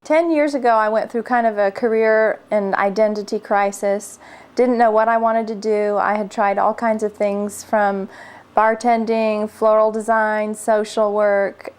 10 years ago, I went through kind of a career and identity crisis. Didn't know what I wanted to do. I had tried all kinds of things from bartending, floral design, social work,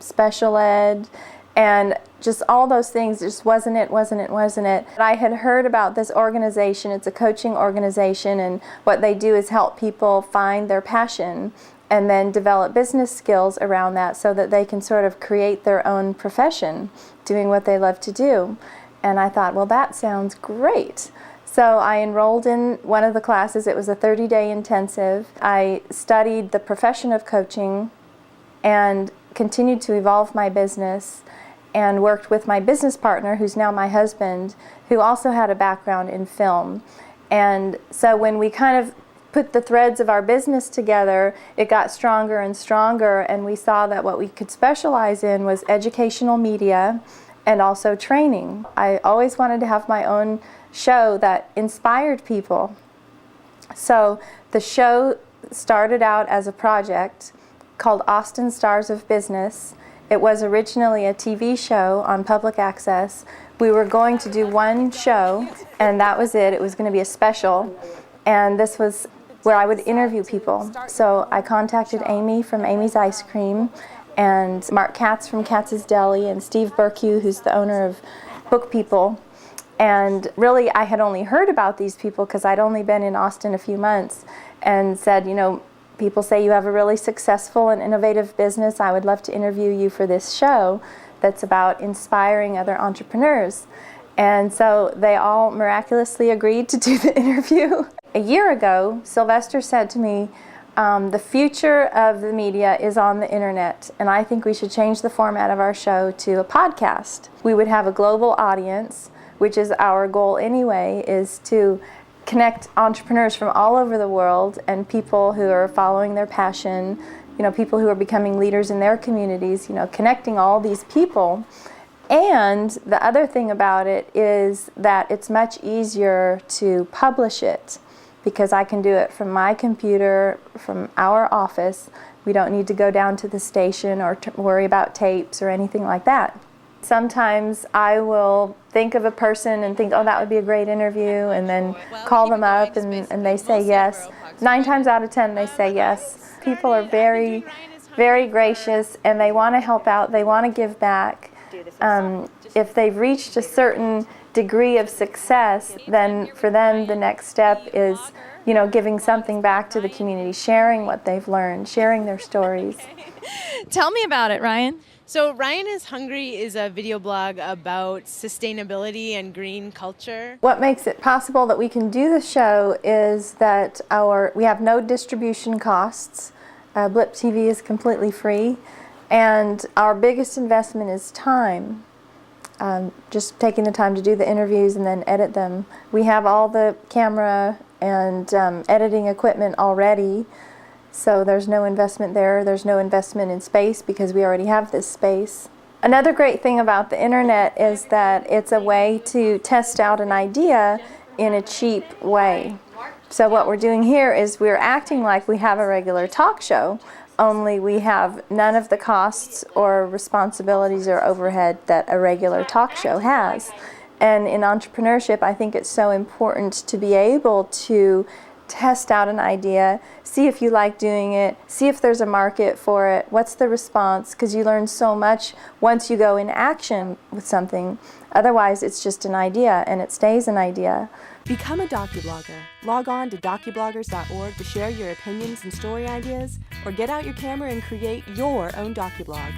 special ed, and just all those things just wasn't it. I had heard about this organization. It's a coaching organization, and what they do is help people find their passion and then develop business skills around that so that they can sort of create their own profession doing what they love to do. And I thought, well, that sounds great. So I enrolled in one of the classes. It was a 30-day intensive. I studied the profession of coaching and continued to evolve my business and worked with my business partner, who's now my husband, who also had a background in film. And so when we kind of put the threads of our business together, it got stronger and stronger, and we saw that what we could specialize in was educational media and also training. I always wanted to have my own show that inspired people. So the show started out as a project called Austin Stars of Business. It was originally a TV show on public access. We were going to do one show, and that was it. It was going to be a special, and this was where I would interview people. So I contacted Amy from Amy's Ice Cream, and Mark Katz from Katz's Deli, and Steve Burkew, who's the owner of Book People. And really, I had only heard about these people because I'd only been in Austin a few months, and said, you know, people say you have a really successful and innovative business. I would love to interview you for this show that's about inspiring other entrepreneurs. And so they all miraculously agreed to do the interview. A year ago, Sylvester said to me, the future of the media is on the internet, and I think we should change the format of our show to a podcast. We would have a global audience, which is our goal anyway, is to connect entrepreneurs from all over the world and people who are following their passion, you know, people who are becoming leaders in their communities, you know, connecting all these people. And the other thing about it is that it's much easier to publish it because I can do it from my computer, from our office. We don't need to go down to the station or to worry about tapes or anything like that. Sometimes I will think of a person and think, oh, that would be a great interview, and then call them up and they say yes. 9 times out of 10 they say yes. People are very, very gracious, and they want to help out, they want to give back. If they've reached a certain degree of success, then for them the next step is, you know, giving something back to the community, sharing what they've learned, sharing their stories. Tell me about it, Ryan. So Ryan is Hungry is a video blog about sustainability and green culture. What makes it possible that we can do the show is that we have no distribution costs. Blip TV is completely free, and our biggest investment is time. Just taking the time to do the interviews and then edit them. We have all the camera and editing equipment already, so there's no investment there. There's no investment in space because we already have this space. Another great thing about the internet is that it's a way to test out an idea in a cheap way. So what we're doing here is we're acting like we have a regular talk show, only we have none of the costs or responsibilities or overhead that a regular talk show has. And in entrepreneurship, I think it's so important to be able to test out an idea, see if you like doing it, see if there's a market for it, what's the response, because you learn so much once you go in action with something. Otherwise, it's just an idea, and it stays an idea. Become a docublogger. Log on to docubloggers.org to share your opinions and story ideas, or get out your camera and create your own docublog.